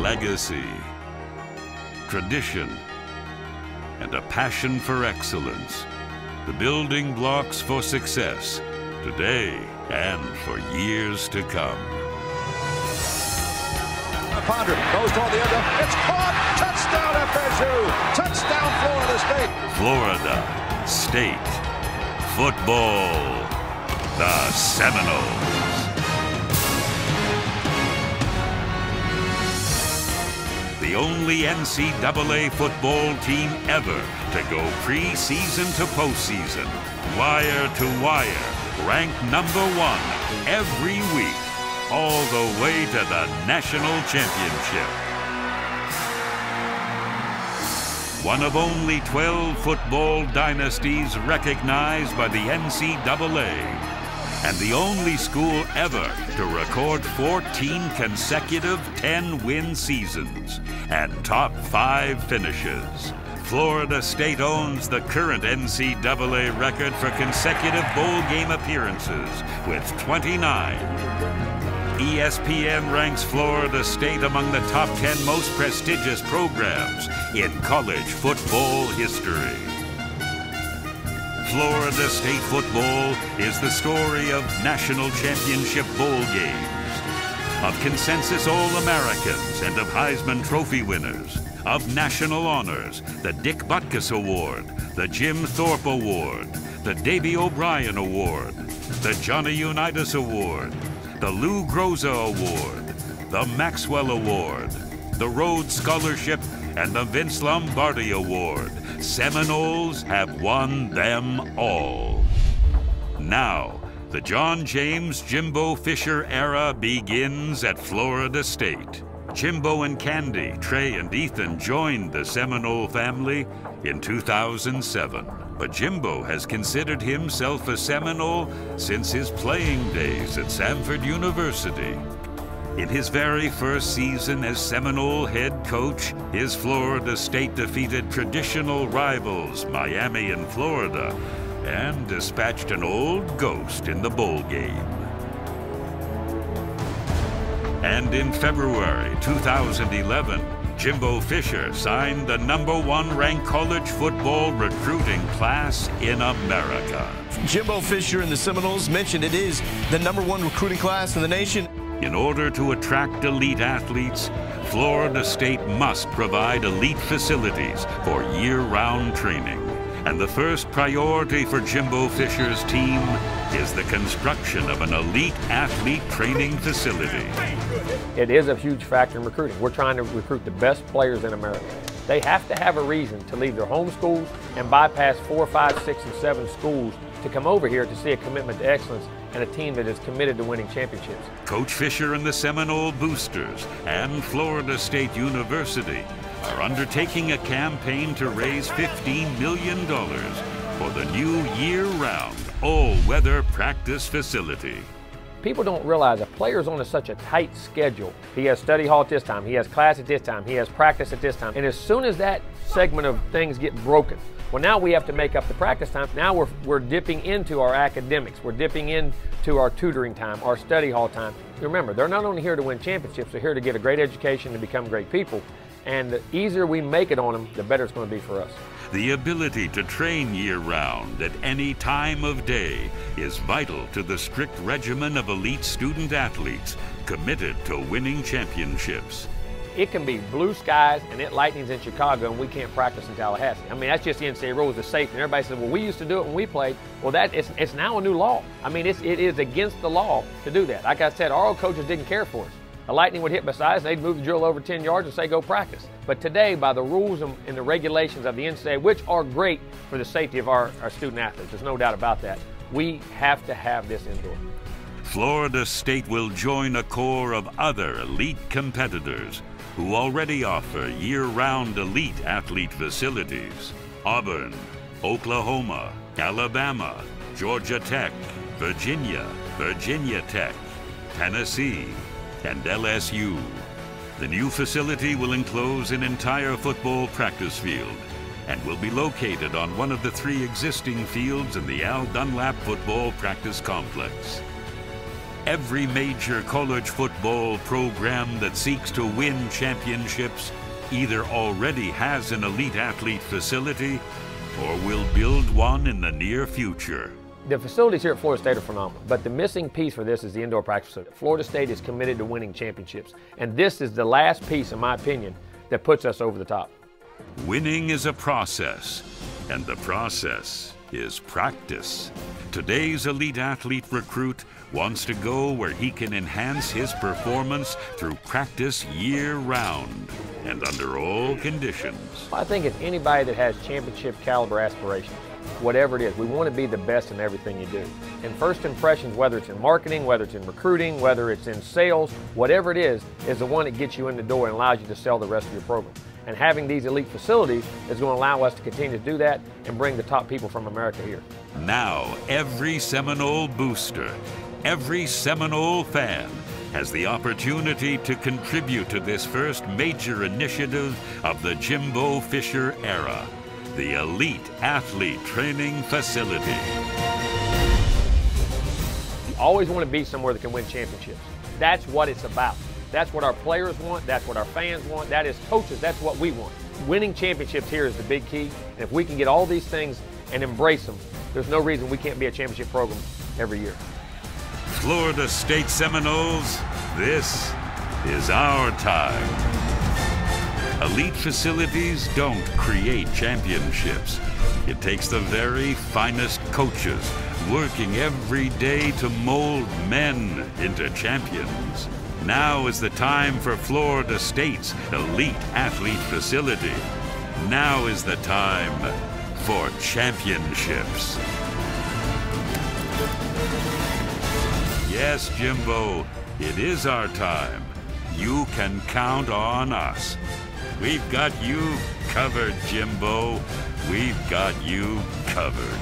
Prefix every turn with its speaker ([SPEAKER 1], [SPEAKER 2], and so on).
[SPEAKER 1] legacy, tradition, and a passion for excellence, the building blocks for success today and for years to come.
[SPEAKER 2] Ponder goes toward the end of, it's caught! Touchdown FSU! Touchdown Florida State!
[SPEAKER 1] Florida State football, the Seminoles. The only NCAA football team ever to go preseason to postseason, wire to wire, ranked #1 every week, all the way to the national championship. One of only 12 football dynasties recognized by the NCAA, and the only school ever to record 14 consecutive 10-win seasons and top 5 finishes. Florida State owns the current NCAA record for consecutive bowl game appearances with 29. ESPN ranks Florida State among the top 10 most prestigious programs in college football history. Florida State football is the story of national championship bowl games, of consensus All-Americans and of Heisman Trophy winners, of national honors, the Dick Butkus Award, the Jim Thorpe Award, the Davy O'Brien Award, the Johnny Unitas Award, the Lou Groza Award, the Maxwell Award, the Rhodes Scholarship, and the Vince Lombardi Award. Seminoles have won them all. Now, the John James Jimbo Fisher era begins at Florida State. Jimbo and Candy, Trey and Ethan joined the Seminole family in 2007. But Jimbo has considered himself a Seminole since his playing days at Samford University. In his very first season as Seminole head coach, his Florida State defeated traditional rivals Miami and Florida and dispatched an old ghost in the bowl game. And in February 2011, Jimbo Fisher signed the #1 ranked college football recruiting class in America.
[SPEAKER 3] Jimbo Fisher and the Seminoles mentioned it is the #1 recruiting class in the nation.
[SPEAKER 1] In order to attract elite athletes, Florida State must provide elite facilities for year-round training. And the first priority for Jimbo Fisher's team is the construction of an elite athlete training facility.
[SPEAKER 4] It is a huge factor in recruiting. We're trying to recruit the best players in America. They have to have a reason to leave their home schools and bypass 4, 5, 6, and 7 schools to come over here to see a commitment to excellence and a team that is committed to winning championships.
[SPEAKER 1] Coach Fisher and the Seminole Boosters and Florida State University are undertaking a campaign to raise $15 million for the new year-round all-weather practice facility.
[SPEAKER 4] People don't realize a player's on such a tight schedule. He has study hall at this time, he has class at this time, he has practice at this time. And as soon as that segment of things get broken, well, now we have to make up the practice time. Now we're dipping into our academics. We're dipping into our tutoring time, our study hall time. Remember, they're not only here to win championships, they're here to get a great education and become great people. And the easier we make it on them, the better it's going to be for us.
[SPEAKER 1] The ability to train year-round at any time of day is vital to the strict regimen of elite student athletes committed to winning championships.
[SPEAKER 4] It can be blue skies and it lightnings in Chicago and we can't practice in Tallahassee. I mean, that's just the NCAA rules of safety. And everybody says, well, we used to do it when we played. Well, it's now a new law. I mean, it is against the law to do that. Like I said, our old coaches didn't care for us. A lightning would hit beside us, they'd move the drill over 10 yards and say, go practice. But today, by the rules and the regulations of the NCAA, which are great for the safety of our student athletes, there's no doubt about that, we have to have this indoor.
[SPEAKER 1] Florida State will join a core of other elite competitors who already offer year-round elite athlete facilities. Auburn, Oklahoma, Alabama, Georgia Tech, Virginia, Virginia Tech, Tennessee, and LSU. The new facility will enclose an entire football practice field and will be located on one of the 3 existing fields in the Al Dunlap Football Practice Complex. Every major college football program that seeks to win championships either already has an elite athlete facility or will build one in the near future.
[SPEAKER 4] The facilities here at Florida State are phenomenal, but the missing piece for this is the indoor practice facility. Florida State is committed to winning championships, and this is the last piece, in my opinion, that puts us over the top.
[SPEAKER 1] Winning is a process, and the process is practice. Today's elite athlete recruit wants to go where he can enhance his performance through practice year-round and under all conditions.
[SPEAKER 4] I think it's anybody that has championship caliber aspirations, whatever it is, we want to be the best in everything you do. And first impressions, whether it's in marketing, whether it's in recruiting, whether it's in sales, whatever it is the one that gets you in the door and allows you to sell the rest of your program. And having these elite facilities is going to allow us to continue to do that and bring the top people from America here.
[SPEAKER 1] Now, every Seminole booster, every Seminole fan has the opportunity to contribute to this first major initiative of the Jimbo Fisher era, the Elite Athlete Training Facility.
[SPEAKER 4] You always want to be somewhere that can win championships. That's what it's about. That's what our players want. That's what our fans want. That is coaches. That's what we want. Winning championships here is the big key. And if we can get all these things and embrace them, there's no reason we can't be a championship program every year.
[SPEAKER 1] Florida State Seminoles, this is our time. Elite facilities don't create championships. It takes the very finest coaches working every day to mold men into champions. Now is the time for Florida State's elite athlete facility. Now is the time for championships. Yes, Jimbo, it is our time. You can count on us. We've got you covered, Jimbo. We've got you covered.